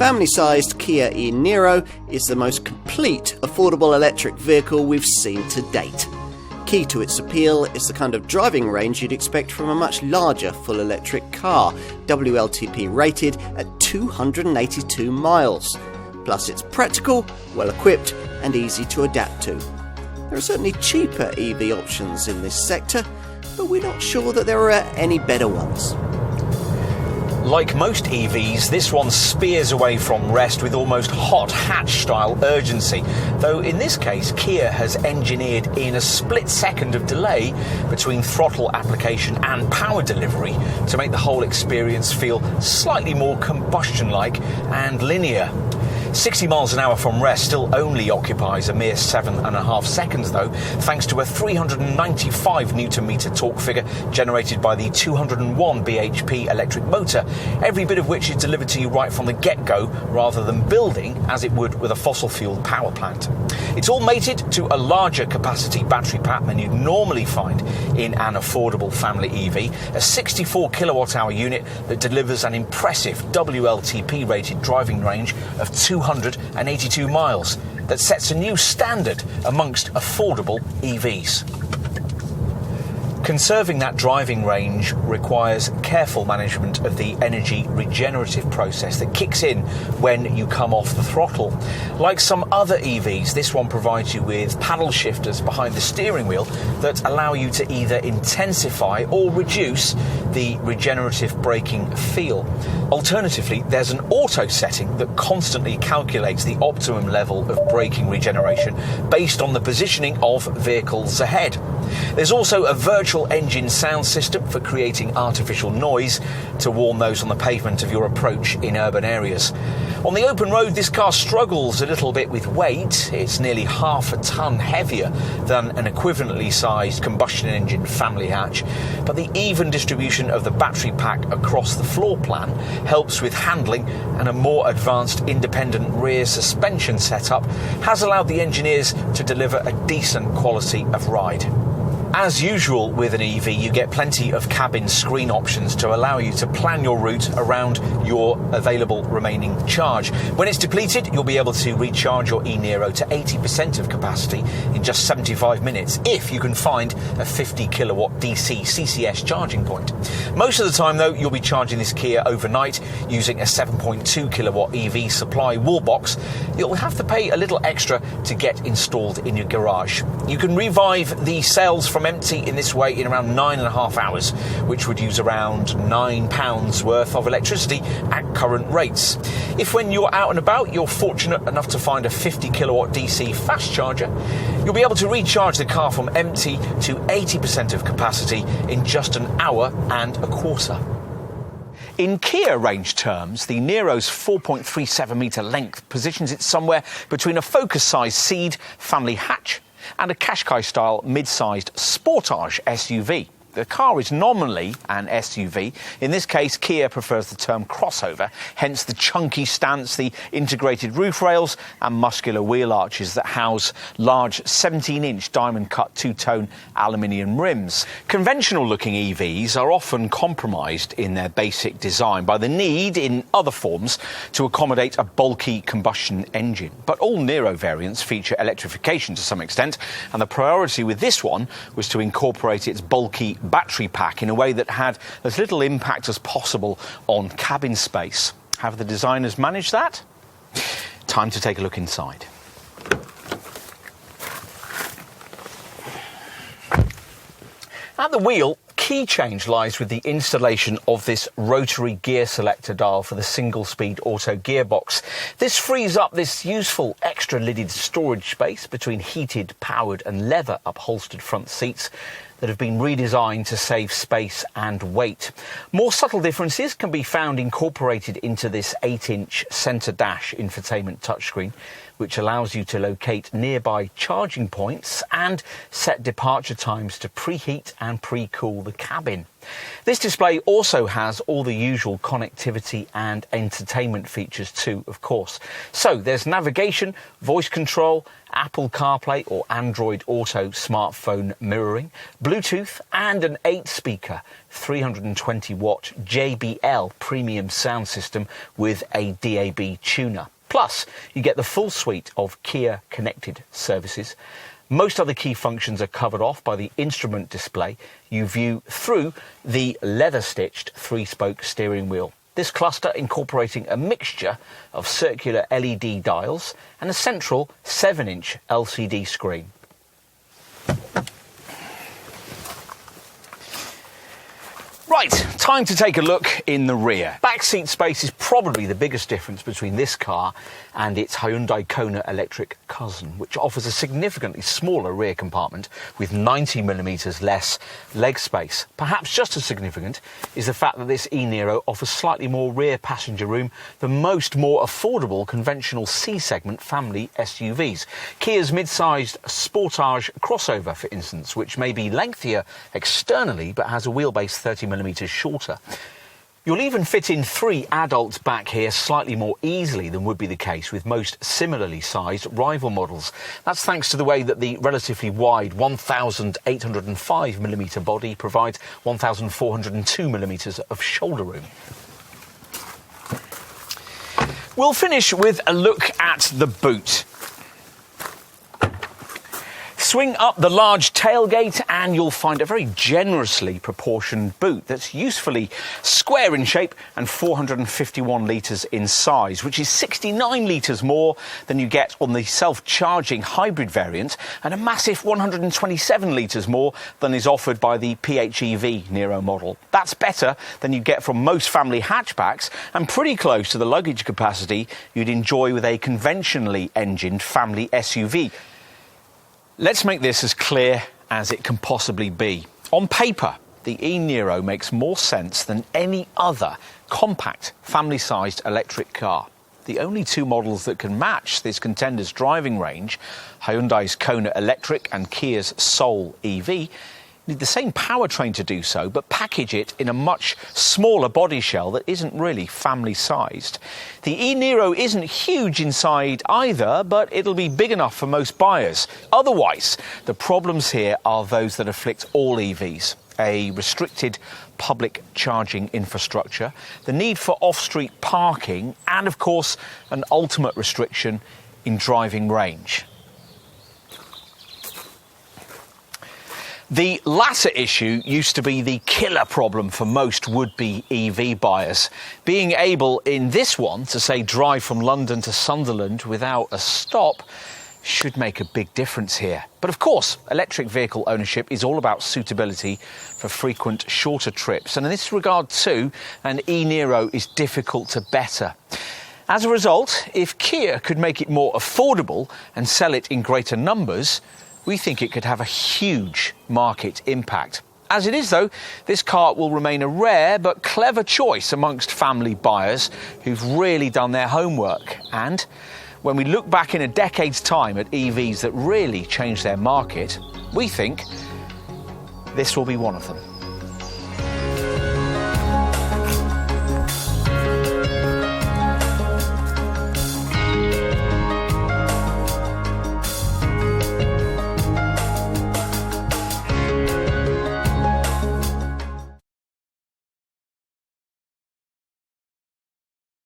family-sized Kia e-Niro is the most complete affordable electric vehicle we've seen to date. Key to its appeal is the kind of driving range you'd expect from a much larger full electric car, WLTP-rated at 282 miles. Plus it's practical, well equipped and easy to adapt to. There are certainly cheaper EV options in this sector, but we're not sure that there are any better ones. Like most EVs, this one spears away from rest with almost hot hatch-style urgency, though in this case Kia has engineered in a split second of delay between throttle application and power delivery to make the whole experience feel slightly more combustion-like and linear. 60 miles an hour from rest still only occupies a mere 7.5 seconds though, thanks to a 395 Nm torque figure generated by the 201 bhp electric motor, every bit of which is delivered to you right from the get-go rather than building as it would with a fossil-fueled power plant. It's all mated to a larger capacity battery pack than you'd normally find in an affordable family EV, a 64 kilowatt-hour unit that delivers an impressive WLTP-rated driving range of 282 miles that sets a new standard amongst affordable EVs. Conserving that driving range requires careful management of the energy regenerative process that kicks in when you come off the throttle. Like some other EVs, this one provides you with paddle shifters behind the steering wheel that allow you to either intensify or reduce the regenerative braking feel. Alternatively, there's an auto setting that constantly calculates the optimum level of braking regeneration based on the positioning of vehicles ahead. There's also a virtual engine sound system for creating artificial noise to warn those on the pavement of your approach in urban areas. On the open road, this car struggles a little bit with weight. It's nearly half a tonne heavier than an equivalently sized combustion engine family hatch, but the even distribution of the battery pack across the floor plan helps with handling, and a more advanced independent rear suspension setup has allowed the engineers to deliver a decent quality of ride. As usual with an EV, you get plenty of cabin screen options to allow you to plan your route around your available remaining charge. When it's depleted, you'll be able to recharge your e-Niro to 80% of capacity in just 75 minutes if you can find a 50 kilowatt DC CCS charging point. Most of the time though, you'll be charging this Kia overnight using a 7.2 kilowatt EV supply wall box. You'll have to pay a little extra to get installed in your garage. You can revive the cells from empty in this way in around 9.5 hours, which would use around £9 worth of electricity at current rates. If when you're out and about you're fortunate enough to find a 50 kilowatt DC fast charger, you'll be able to recharge the car from empty to 80% of capacity in just an hour and a quarter. In Kia range terms, the Niro's 4.37 metre length positions it somewhere between a Focus-sized Seed family hatch and a Qashqai-style mid-sized Sportage SUV. The car is nominally an SUV. In this case, Kia prefers the term crossover, hence the chunky stance, the integrated roof rails and muscular wheel arches that house large 17-inch diamond-cut two-tone aluminium rims. Conventional-looking EVs are often compromised in their basic design by the need, in other forms, to accommodate a bulky combustion engine. But all Niro variants feature electrification to some extent, and the priority with this one was to incorporate its bulky battery pack in a way that had as little impact as possible on cabin space. Have the designers managed that? Time to take a look inside. At the wheel, key change lies with the installation of this rotary gear selector dial for the single-speed auto gearbox. This frees up this useful extra lidded storage space between heated, powered and leather upholstered front seats that have been redesigned to save space and weight. More subtle differences can be found incorporated into this 8-inch centre dash infotainment touchscreen, which allows you to locate nearby charging points and set departure times to preheat and pre-cool the cabin. This display also has all the usual connectivity and entertainment features too, of course. So there's navigation, voice control, Apple CarPlay or Android Auto smartphone mirroring, Bluetooth and an 8-speaker 320-watt JBL premium sound system with a DAB tuner. Plus, you get the full suite of Kia connected services. Most other key functions are covered off by the instrument display. You view through the leather-stitched 3-spoke steering wheel. This cluster incorporating a mixture of circular LED dials and a central 7-inch LCD screen. Right, time to take a look in the rear. Backseat space is probably the biggest difference between this car and its Hyundai Kona electric cousin, which offers a significantly smaller rear compartment with 90mm less leg space. Perhaps just as significant is the fact that this e-Niro offers slightly more rear passenger room than most more affordable conventional C-segment family SUVs. Kia's mid-sized Sportage crossover, for instance, which may be lengthier externally but has a wheelbase 30mm shorter. You'll even fit in 3 adults back here slightly more easily than would be the case with most similarly sized rival models. That's thanks to the way that the relatively wide 1,805mm body provides 1,402mm of shoulder room. We'll finish with a look at the boot. Swing up the large tailgate and you'll find a very generously proportioned boot that's usefully square in shape and 451 litres in size, which is 69 litres more than you get on the self-charging hybrid variant and a massive 127 litres more than is offered by the PHEV Niro model. That's better than you get from most family hatchbacks and pretty close to the luggage capacity you'd enjoy with a conventionally engined family SUV. Let's make this as clear as it can possibly be. On paper, the e-Niro makes more sense than any other compact, family-sized electric car. The only 2 models that can match this contender's driving range, Hyundai's Kona Electric and Kia's Soul EV, need the same powertrain to do so, but package it in a much smaller body shell that isn't really family-sized. The e-Niro isn't huge inside either, but it'll be big enough for most buyers. Otherwise, the problems here are those that afflict all EVs. A restricted public charging infrastructure, the need for off-street parking, and of course, an ultimate restriction in driving range. The latter issue used to be the killer problem for most would-be EV buyers. Being able, in this one, to say drive from London to Sunderland without a stop should make a big difference here. But of course, electric vehicle ownership is all about suitability for frequent shorter trips. And in this regard too, an e-Niro is difficult to better. As a result, if Kia could make it more affordable and sell it in greater numbers, we think it could have a huge market impact. As it is, though, this car will remain a rare but clever choice amongst family buyers who've really done their homework. And when we look back in a decade's time at EVs that really changed their market, we think this will be one of them.